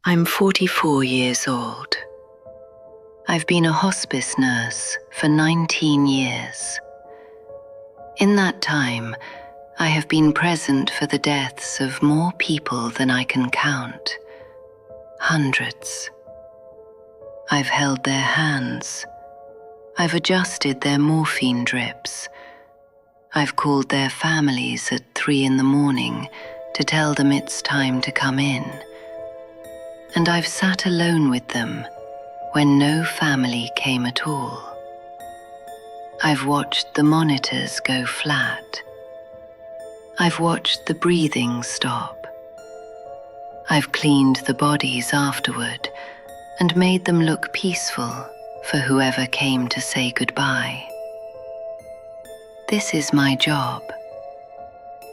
I'm 44 years old. I've been a hospice nurse for 19 years. In that time, I have been present for the deaths of more people than I can count. Hundreds. I've held their hands. I've adjusted their morphine drips. I've called their families at 3 a.m. to tell them it's time to come in. And I've sat alone with them when no family came at all. I've watched the monitors go flat. I've watched the breathing stop. I've cleaned the bodies afterward and made them look peaceful for whoever came to say goodbye. This is my job.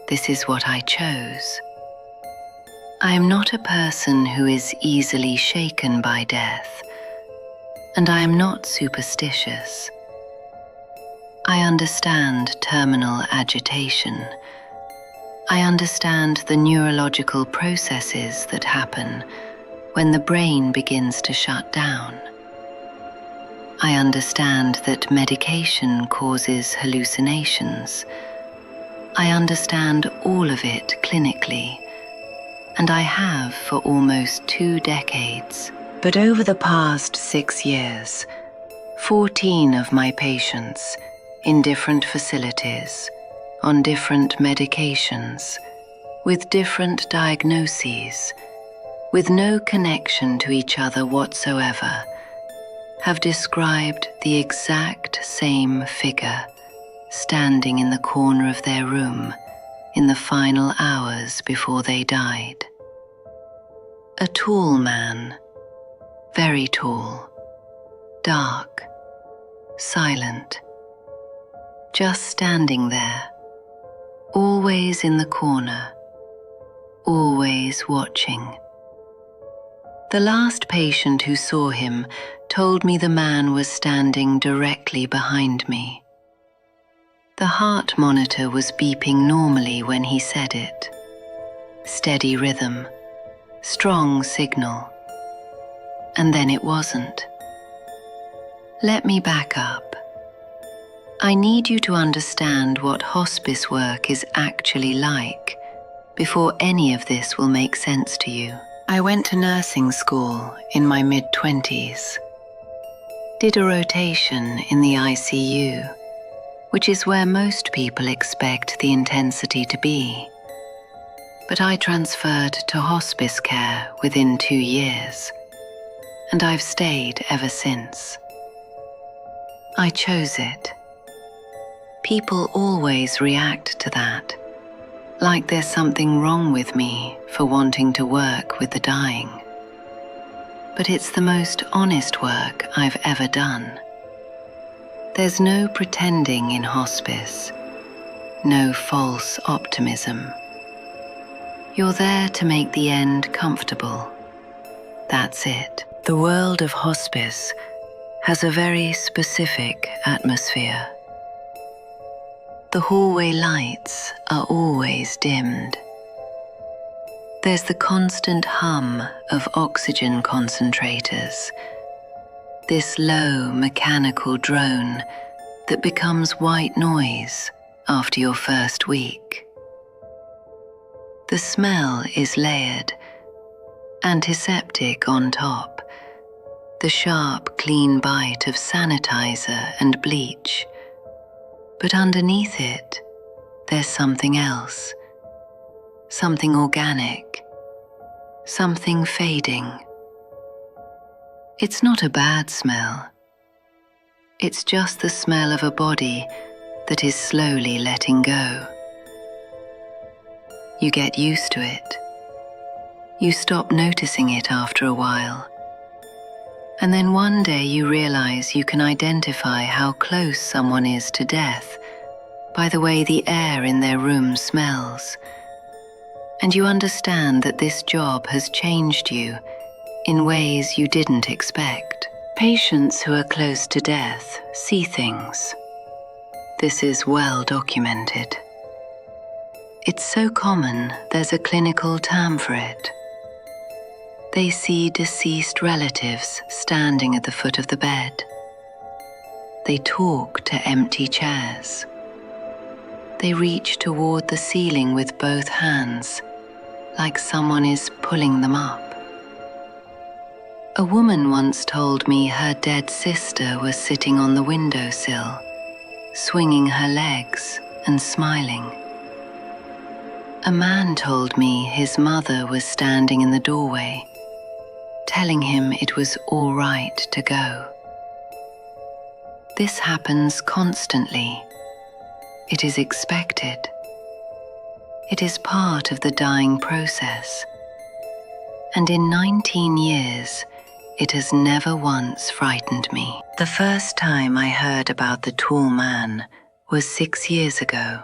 This is what I chose. I am not a person who is easily shaken by death, and I am not superstitious. I understand terminal agitation. I understand the neurological processes that happen when the brain begins to shut down. I understand that medication causes hallucinations. I understand all of it clinically, and I have for almost 2 decades. But over the past 6 years, 14 of my patients in different facilities, on different medications, with different diagnoses, with no connection to each other whatsoever, have described the exact same figure standing in the corner of their room in the final hours before they died. A tall man, very tall, dark, silent, just standing there, always in the corner, always watching. The last patient who saw him told me the man was standing directly behind me. The heart monitor was beeping normally when he said it. Steady rhythm, strong signal. And then it wasn't. Let me back up. I need you to understand what hospice work is actually like before any of this will make sense to you. I went to nursing school in my mid-20s. Did a rotation in the ICU, which is where most people expect the intensity to be. But I transferred to hospice care within 2 years, and I've stayed ever since. I chose it. People always react to that, like there's something wrong with me for wanting to work with the dying. But it's the most honest work I've ever done. There's no pretending in hospice, no false optimism. You're there to make the end comfortable. That's it. The world of hospice has a very specific atmosphere. The hallway lights are always dimmed. There's the constant hum of oxygen concentrators, this low mechanical drone that becomes white noise after your first week. The smell is layered, antiseptic on top, the sharp, clean bite of sanitizer and bleach. But underneath it, there's something else, something organic, something fading. It's not a bad smell. It's just the smell of a body that is slowly letting go. You get used to it. You stop noticing it after a while. And then one day you realize you can identify how close someone is to death by the way the air in their room smells. And you understand that this job has changed you in ways you didn't expect. Patients who are close to death see things. This is well documented. It's so common, there's a clinical term for it. They see deceased relatives standing at the foot of the bed. They talk to empty chairs. They reach toward the ceiling with both hands, like someone is pulling them up. A woman once told me her dead sister was sitting on the windowsill, swinging her legs and smiling. A man told me his mother was standing in the doorway, telling him it was all right to go. This happens constantly. It is expected. It is part of the dying process. And in 19 years, it has never once frightened me. The first time I heard about the tall man was 6 years ago.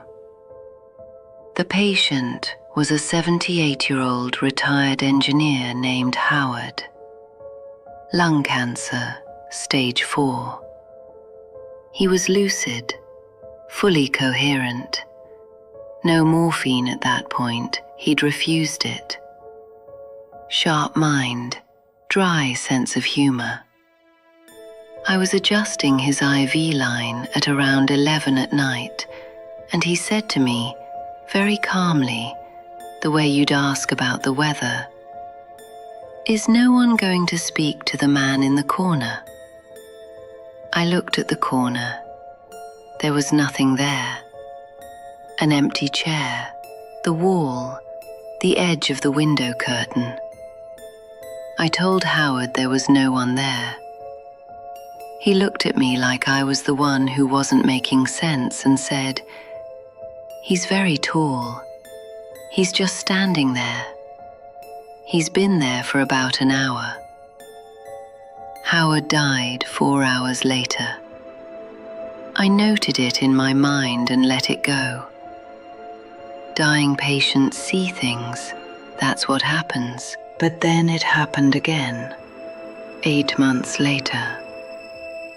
The patient was a 78-year-old retired engineer named Howard. Lung cancer, stage 4. He was lucid, fully coherent. No morphine at that point, he'd refused it. Sharp mind, dry sense of humor. I was adjusting his IV line at around 11 at night, and he said to me, very calmly, the way you'd ask about the weather, "Is no one going to speak to the man in the corner?" I looked at the corner. There was nothing there. An empty chair, the wall, the edge of the window curtain. I told Howard there was no one there. He looked at me like I was the one who wasn't making sense and said, "He's very tall. He's just standing there. He's been there for about an hour." Howard died 4 hours later. I noted it in my mind and let it go. Dying patients see things. That's what happens. But then it happened again. 8 months later.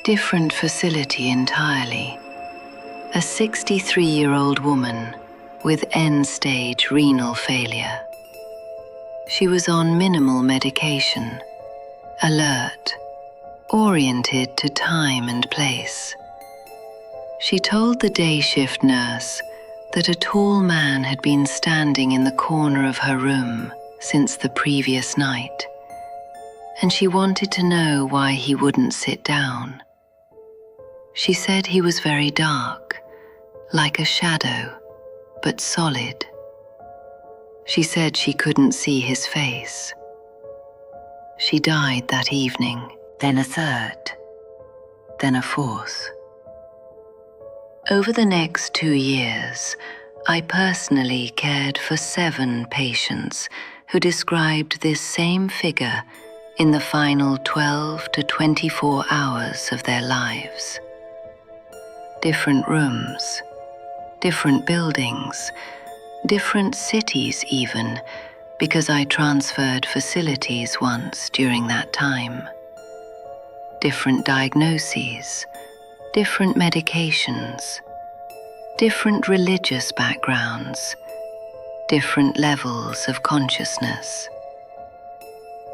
Different facility entirely. A 63-year-old woman with end-stage renal failure. She was on minimal medication, alert, oriented to time and place. She told the day shift nurse that a tall man had been standing in the corner of her room since the previous night, and she wanted to know why he wouldn't sit down. She said he was very dark, like a shadow, but solid. She said she couldn't see his face. She died that evening, then a third, then a fourth. Over the next 2 years, I personally cared for 7 patients who described this same figure in the final 12 to 24 hours of their lives. Different rooms, different buildings, different cities even, because I transferred facilities once during that time. Different diagnoses, different medications, different religious backgrounds, different levels of consciousness.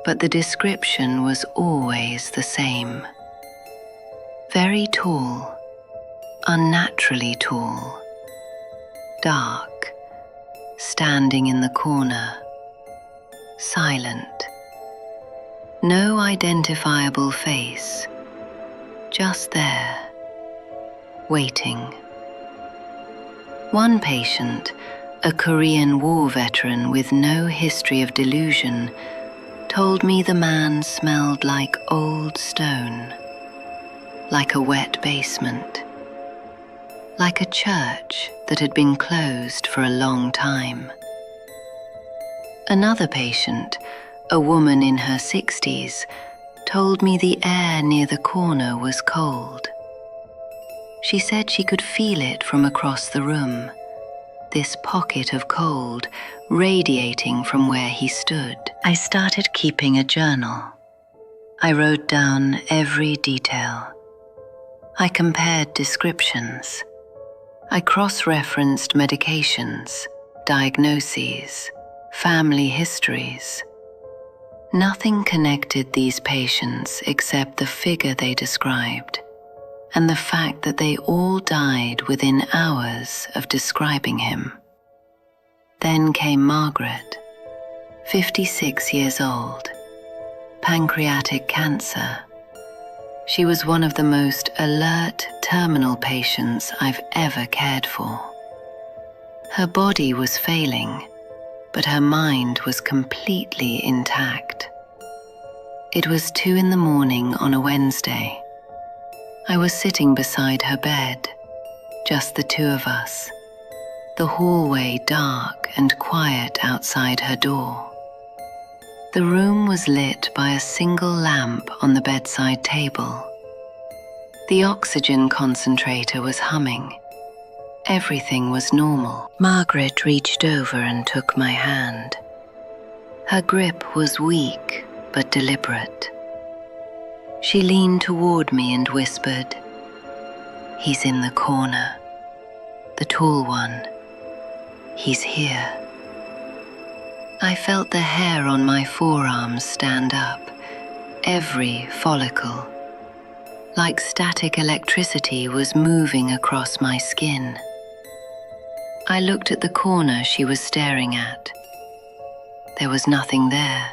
But the description was always the same. Very tall, unnaturally tall, dark, standing in the corner, silent. No identifiable face, just there, waiting. One patient, a Korean War veteran with no history of delusion, told me the man smelled like old stone, like a wet basement, like a church that had been closed for a long time. Another patient, a woman in her 60s, told me the air near the corner was cold. She said she could feel it from across the room, this pocket of cold radiating from where he stood. I started keeping a journal. I wrote down every detail. I compared descriptions. I cross-referenced medications, diagnoses, family histories. Nothing connected these patients except the figure they described and the fact that they all died within hours of describing him. Then came Margaret, 56 years old, pancreatic cancer. She was one of the most alert terminal patients I've ever cared for. Her body was failing, but her mind was completely intact. It was 2 a.m. on a Wednesday. I was sitting beside her bed, just the two of us, the hallway dark and quiet outside her door. The room was lit by a single lamp on the bedside table. The oxygen concentrator was humming. Everything was normal. Margaret reached over and took my hand. Her grip was weak but deliberate. She leaned toward me and whispered, "He's in the corner. The tall one. He's here." I felt the hair on my forearms stand up, every follicle. Like static electricity was moving across my skin. I looked at the corner she was staring at. There was nothing there.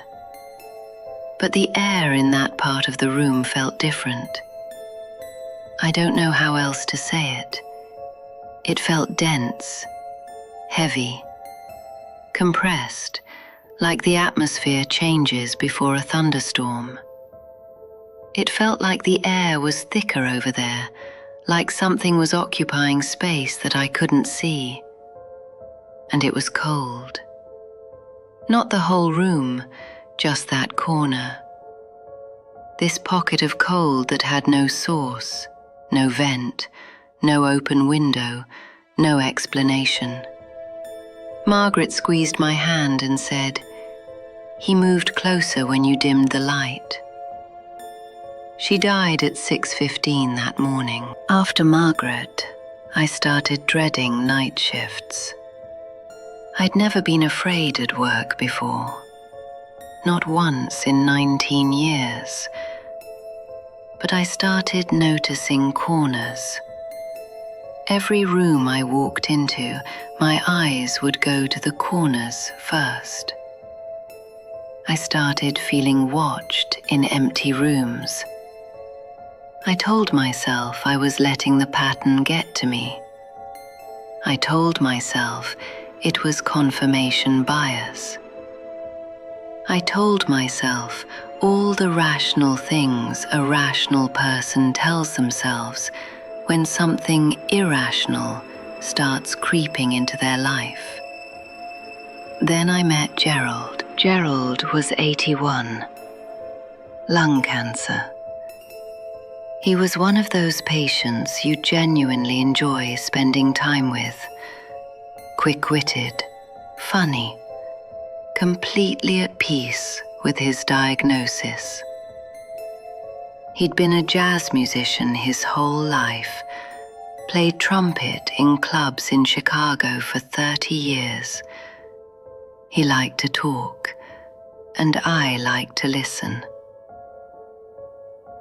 But the air in that part of the room felt different. I don't know how else to say it. It felt dense, heavy, compressed, like the atmosphere changes before a thunderstorm. It felt like the air was thicker over there, like something was occupying space that I couldn't see. And it was cold. Not the whole room, just that corner. This pocket of cold that had no source, no vent, no open window, no explanation. Margaret squeezed my hand and said, "He moved closer when you dimmed the light." She died at 6:15 that morning. After Margaret, I started dreading night shifts. I'd never been afraid at work before, not once in 19 years. But I started noticing corners. Every room I walked into, my eyes would go to the corners first. I started feeling watched in empty rooms. I told myself I was letting the pattern get to me. I told myself it was confirmation bias. I told myself all the rational things a rational person tells themselves when something irrational starts creeping into their life. Then I met Gerald. Gerald was 81, lung cancer. He was one of those patients you genuinely enjoy spending time with. Quick-witted, funny, completely at peace with his diagnosis. He'd been a jazz musician his whole life, played trumpet in clubs in Chicago for 30 years. He liked to talk, and I liked to listen.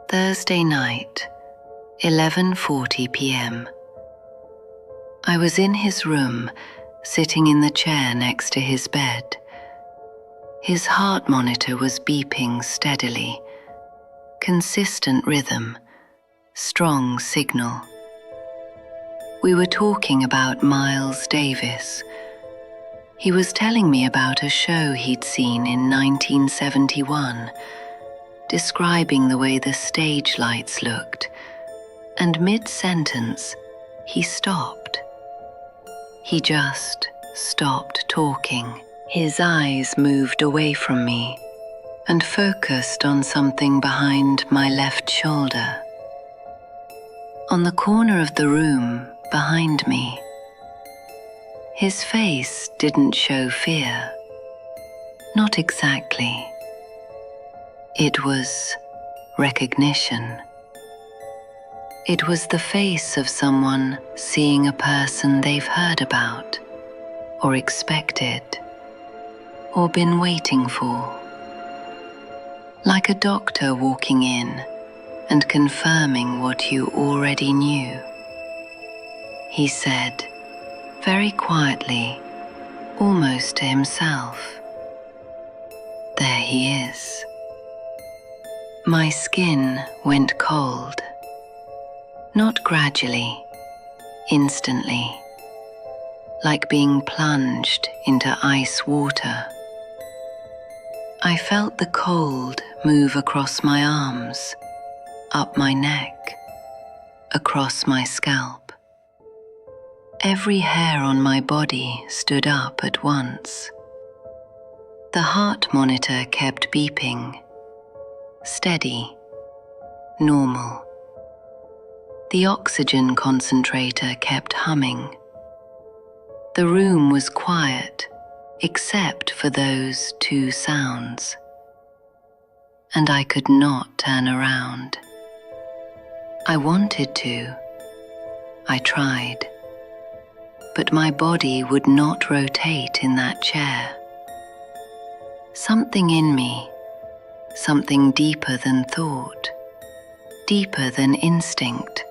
Thursday night, 11:40 p.m. I was in his room, sitting in the chair next to his bed. His heart monitor was beeping steadily. Consistent rhythm, strong signal. We were talking about Miles Davis. He was telling me about a show he'd seen in 1971, describing the way the stage lights looked, and mid-sentence, he stopped. He just stopped talking. His eyes moved away from me and focused on something behind my left shoulder. On the corner of the room behind me. His face didn't show fear. Not exactly. It was recognition. It was the face of someone seeing a person they've heard about, or expected, or been waiting for. like a doctor walking in and confirming what you already knew. He said, very quietly, almost to himself, "There he is." My skin went cold, not gradually, instantly, like being plunged into ice water. I felt the cold move across my arms, up my neck, across my scalp. Every hair on my body stood up at once. The heart monitor kept beeping, steady, normal. The oxygen concentrator kept humming. The room was quiet, except for those two sounds. And I could not turn around. I wanted to. I tried. But my body would not rotate in that chair. Something in me, something deeper than thought, deeper than instinct,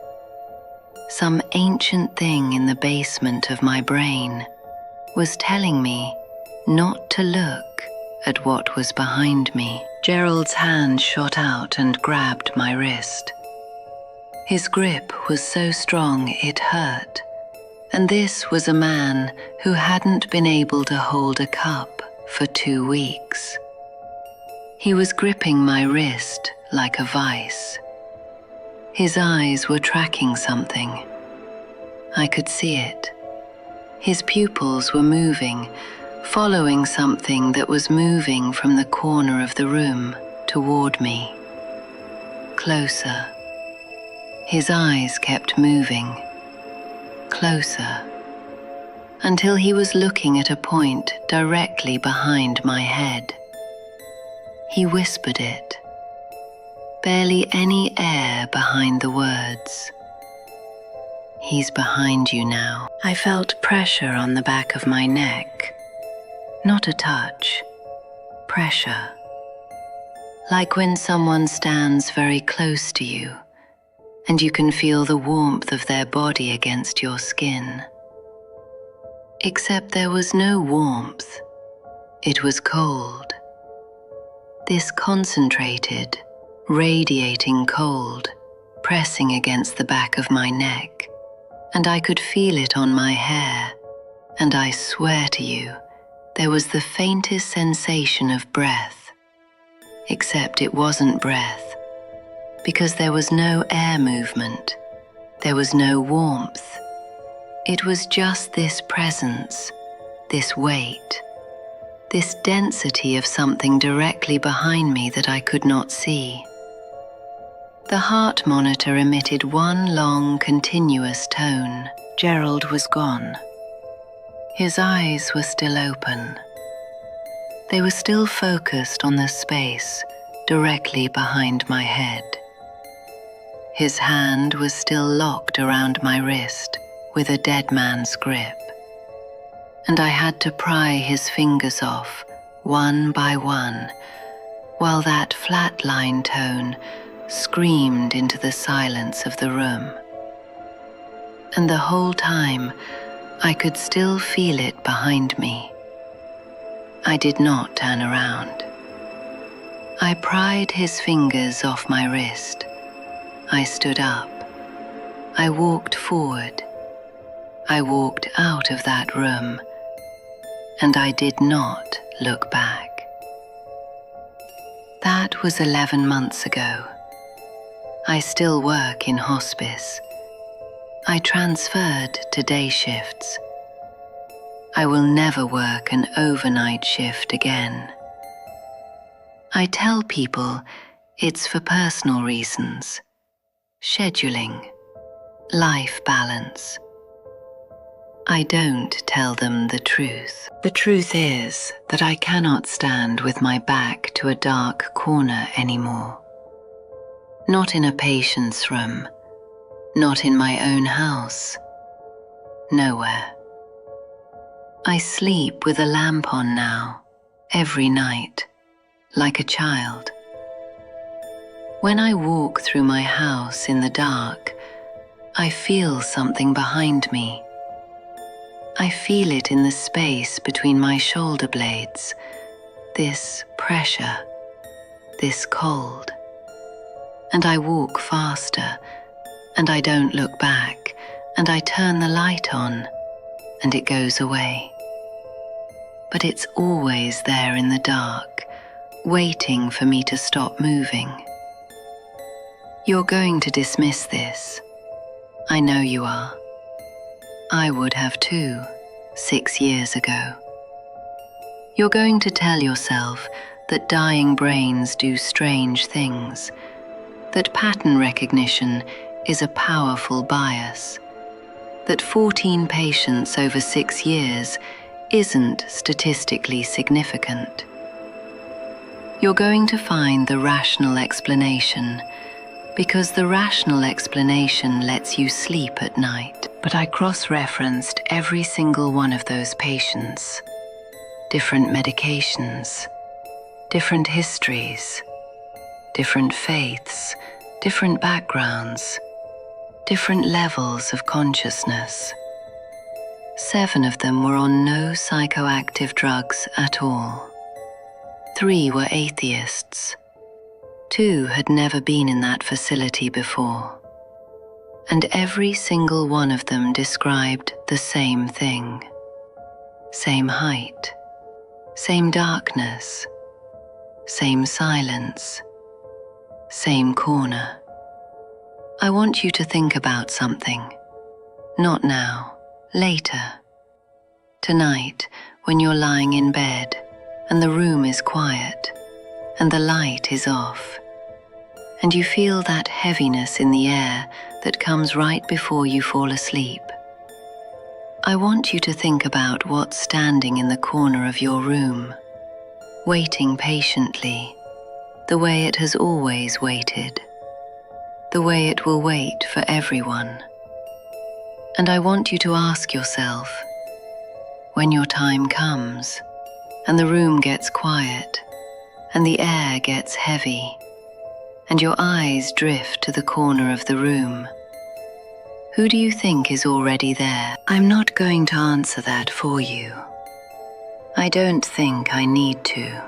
some ancient thing in the basement of my brain was telling me not to look at what was behind me. Gerald's hand shot out and grabbed my wrist. His grip was so strong it hurt, and this was a man who hadn't been able to hold a cup for 2 weeks. He was gripping my wrist like a vice. His eyes were tracking something. I could see it. His pupils were moving, following something that was moving from the corner of the room toward me. Closer. His eyes kept moving. Closer. Until he was looking at a point directly behind my head. He whispered it. Barely any air behind the words. "He's behind you now." I felt pressure on the back of my neck. Not a touch. Pressure. Like when someone stands very close to you, and you can feel the warmth of their body against your skin. Except there was no warmth. It was cold. This concentrated, radiating cold, pressing against the back of my neck, and I could feel it on my hair, and I swear to you, there was the faintest sensation of breath, except it wasn't breath, because there was no air movement, there was no warmth. It was just this presence, this weight, this density of something directly behind me that I could not see. The heart monitor emitted one long, continuous tone. Gerald was gone. His eyes were still open. They were still focused on the space directly behind my head. His hand was still locked around my wrist with a dead man's grip, and I had to pry his fingers off one by one, while that flatline tone screamed into the silence of the room. And the whole time, I could still feel it behind me. I did not turn around. I pried his fingers off my wrist. I stood up. I walked forward. I walked out of that room, and I did not look back. That was 11 months ago. I still work in hospice. I transferred to day shifts. I will never work an overnight shift again. I tell people it's for personal reasons, scheduling, life balance. I don't tell them the truth. The truth is that I cannot stand with my back to a dark corner anymore. Not in a patient's room, not in my own house, nowhere. I sleep with a lamp on now, every night, like a child. When I walk through my house in the dark, I feel something behind me. I feel it in the space between my shoulder blades, this pressure, this cold. And I walk faster, and I don't look back, and I turn the light on, and it goes away. But it's always there in the dark, waiting for me to stop moving. You're going to dismiss this. I know you are. I would have too, 6 years ago. You're going to tell yourself that dying brains do strange things, that pattern recognition is a powerful bias, that 14 patients over 6 years isn't statistically significant. You're going to find the rational explanation, because the rational explanation lets you sleep at night. But I cross-referenced every single one of those patients. Different medications, different histories, different faiths, different backgrounds, different levels of consciousness. 7 of them were on no psychoactive drugs at all. 3 were atheists. 2 had never been in that facility before. And every single one of them described the same thing. Same height, same darkness, same silence, same corner. I want you to think about something. Not now, later. Tonight, when you're lying in bed and the room is quiet and the light is off, and you feel that heaviness in the air that comes right before you fall asleep. I want you to think about what's standing in the corner of your room, waiting patiently, the way it has always waited, the way it will wait for everyone. And I want you to ask yourself, when your time comes, and the room gets quiet, and the air gets heavy, and your eyes drift to the corner of the room, who do you think is already there? I'm not going to answer that for you. I don't think I need to.